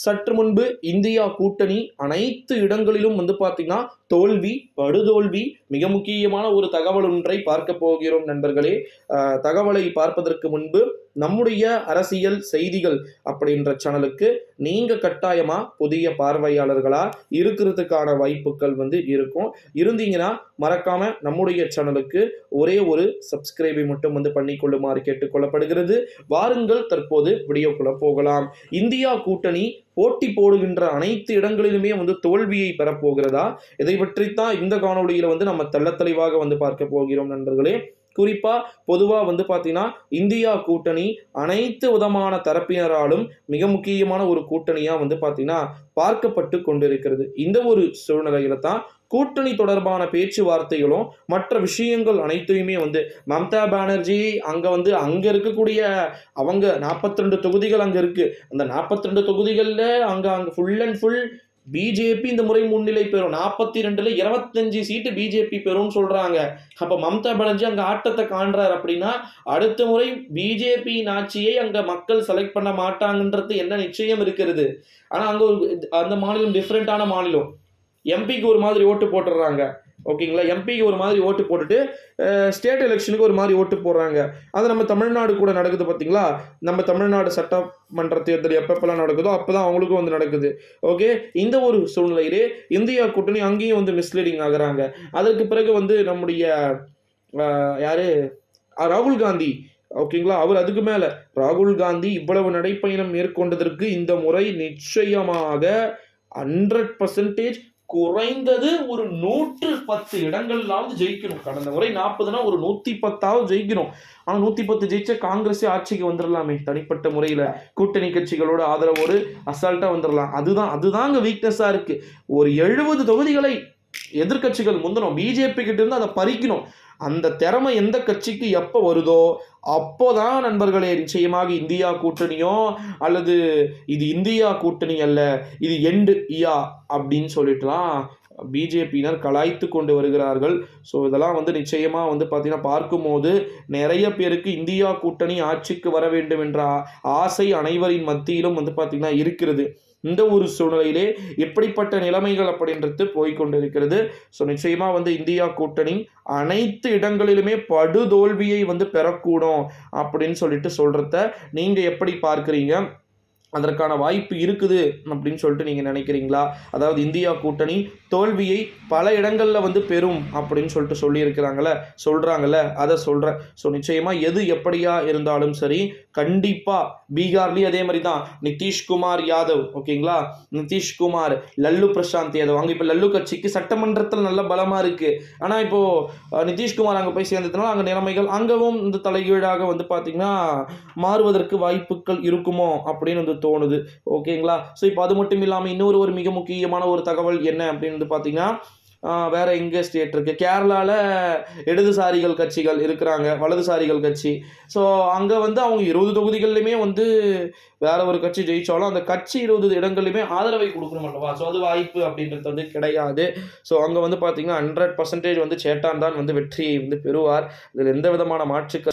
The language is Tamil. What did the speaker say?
சற்று முன்பு இந்தியா கூட்டணி அனைத்து இடங்களிலும் பார்த்தீங்கன்னா தோல்வி, படுதோல்வி. மிக முக்கியமான ஒரு தகவல் ஒன்றை பார்க்க போகிறோம் நண்பர்களே. தகவலை பார்ப்பதற்கு முன்பு நம்முடைய அரசியல் செய்திகள் அப்படின்ற சேனலுக்கு நீங்க கட்டாயமா புதிய பார்வையாளர்களா இருக்கிறதுக்கான வாய்ப்புகள் இருக்கும். இருந்தீங்கன்னா மறக்காம நம்முடைய சேனலுக்கு ஒரே ஒரு சப்ஸ்கிரைபை மட்டும் பண்ணிக்கொள்ளுமாறு கேட்டுக்கொள்ளப்படுகிறது. வாருங்கள் தற்போது வீடியோக்குள்ள போகலாம். இந்தியா கூட்டணி போட்டி போடுகின்ற அனைத்து இடங்களிலுமே தோல்வியை பெறப்போகிறதா? இதை பற்றித்தான் இந்த காணொலியில நம்ம தெள்ளத்தெளிவாக பார்க்க போகிறோம் நண்பர்களே. குறிப்பா பொதுவா பாத்தீங்கன்னா இந்தியா கூட்டணி அனைத்து விதமான தரப்பினராலும் மிக முக்கியமான ஒரு கூட்டணியா பாத்தீங்கன்னா பார்க்கப்பட்டு கொண்டிருக்கிறது. இந்த ஒரு சூழ்நிலையில தான் கூட்டணி தொடர்பான பேச்சுவார்த்தைகளும் மற்ற விஷயங்கள் அனைத்தையுமே மம்தா பானர்ஜி அங்க இருக்கக்கூடிய அவங்க 42 தொகுதிகள் அங்க இருக்கு. அந்த 42 தொகுதிகள்ல அங்க ஃபுல் அண்ட் ஃபுல் பிஜேபி இந்த முறை முன்னிலை பெறும். 42ல 25 சீட்டு பிஜேபி பெறும் சொல்றாங்க. அப்ப மம்தா பானர்ஜி அங்க ஆட்டத்தை காண்றாரு அப்படின்னா அடுத்த முறை பிஜேபி ஆட்சியை அங்க மக்கள் செலக்ட் பண்ண மாட்டாங்கன்றது என்ன நிச்சயம் இருக்கிறது. ஆனா அங்க அந்த மாநிலம் டிஃப்ரெண்டான மாநிலம். எம்பிக்கு ஒரு மாதிரி ஓட்டு போட்டுடுறாங்க. ஓகேங்களா? எம்பிக்கு ஒரு மாதிரி ஓட்டு போட்டுட்டு ஸ்டேட் எலெக்ஷனுக்கு ஒரு மாதிரி ஓட்டு போடுறாங்க. அது நம்ம தமிழ்நாடு கூட நடக்குது பார்த்தீங்களா? நம்ம தமிழ்நாடு சட்டமன்ற தேர்தல் எப்பப்பெல்லாம் நடக்குதோ அப்போதான் அவங்களுக்கும் நடக்குது. ஓகே, இந்த ஒரு சூழ்நிலையிலே இந்தியா கூட்டணி அங்கேயும் மிஸ்லீடிங் ஆகுறாங்க. அதற்கு பிறகு நம்முடைய யாரு ராகுல் காந்தி, ஓகேங்களா, அவர் அதுக்கு மேல ராகுல் காந்தி இவ்வளவு நடைப்பயணம் மேற்கொண்டதற்கு இந்த முறை நிச்சயமாக 100% குறைந்தது ஒரு 110 இடங்களாவது ஜெயிக்கணும். கடந்த முறை 40னா ஒரு 110ஆவது ஜெயிக்கணும். ஆனா 110 ஜெயிச்ச காங்கிரஸே ஆட்சிக்கு வந்துடலாமே. தனிப்பட்ட முறையில கூட்டணி கட்சிகளோட ஆதரவோடு அசால்ட்டா வந்துடலாம். அதுதாங்க வீக்னஸா இருக்கு. ஒரு 70 தொகுதிகளை எதிர்கட்சிகள் முந்தணும். பிஜேபி கிட்ட இருந்து அதை பறிக்கணும். அந்த திறமை எந்த கட்சிக்கு எப்போ வருதோ அப்போதான் நண்பர்களே நிச்சயமாக இந்தியா கூட்டணியோ அல்லது இது இந்தியா கூட்டணி அல்ல, இது எண்டு இயா அப்படின்னு சொல்லிட்டுலாம் பிஜேபியினர் கலாய்த்து கொண்டு வருகிறார்கள். ஸோ இதெல்லாம் நிச்சயமாக பார்த்தீங்கன்னா பார்க்கும்போது நிறைய பேருக்கு இந்தியா கூட்டணி ஆட்சிக்கு வர வேண்டும் என்ற ஆசை அனைவரின் மத்தியிலும் பார்த்தீங்கன்னா இருக்கிறது. இந்த ஒரு சூழ்நிலையிலே எப்படிப்பட்ட நிலைமைகள் அப்படின்றது போய்கொண்டிருக்கிறது. ஸோ நிச்சயமாக இந்தியா கூட்டணி அனைத்து இடங்களிலுமே படுதோல்வியை பெறக்கூடும் அப்படின்னு சொல்றத நீங்க எப்படி பார்க்குறீங்க? அதற்கான வாய்ப்பு இருக்குது அப்படின்னு சொல்லிட்டு நீங்கள் நினைக்கிறீங்களா? அதாவது இந்தியா கூட்டணி தோல்வியை பல இடங்களில் பெறும் அப்படின்னு சொல்லிட்டு சொல்கிறாங்கல்ல, அதை சொல்கிறேன். ஸோ நிச்சயமாக எது எப்படியா இருந்தாலும் சரி, கண்டிப்பாக பீகார்லேயும் அதே மாதிரி தான். நிதிஷ்குமார் யாதவ், ஓகேங்களா, நிதிஷ்குமார், லல்லு பிரசாந்த் யாதவ், அங்கே இப்போ லல்லு கட்சிக்கு சட்டமன்றத்தில் நல்ல பலமாக இருக்குது. ஆனால் இப்போது நிதிஷ்குமார் அங்கே போய் சேர்ந்ததுனால அங்கே நிலைமைகள் அங்கவும் இந்த தலைகீழாக பார்த்தீங்கன்னா மாறுவதற்கு வாய்ப்புகள் இருக்குமோ அப்படின்னு தோணுது. ஓகேங்களா? ஸோ இப்போ அது மட்டும் இல்லாமல் இன்னொரு ஒரு மிக முக்கியமான ஒரு தகவல் என்ன அப்படின்னு பார்த்தீங்கன்னா, வேற எங்கே ஸ்டேட் இருக்குது, கேரளாவில் இடதுசாரிகள் கட்சிகள் இருக்கிறாங்க, வலதுசாரிகள் கட்சி. ஸோ அங்கே அவங்க 20 தொகுதிகள்லையுமே வேற ஒரு கட்சி ஜெயிச்சாலும் அந்த கட்சி 20 இடங்கள்லையுமே ஆதரவை கொடுக்கணும் அல்லவா? ஸோ அது வாய்ப்பு அப்படின்றது கிடையாது. ஸோ அங்கே பார்த்தீங்கன்னா 100% சேட்டான் தான் வெற்றியை பெறுவார். இதில் எந்த விதமான மாற்று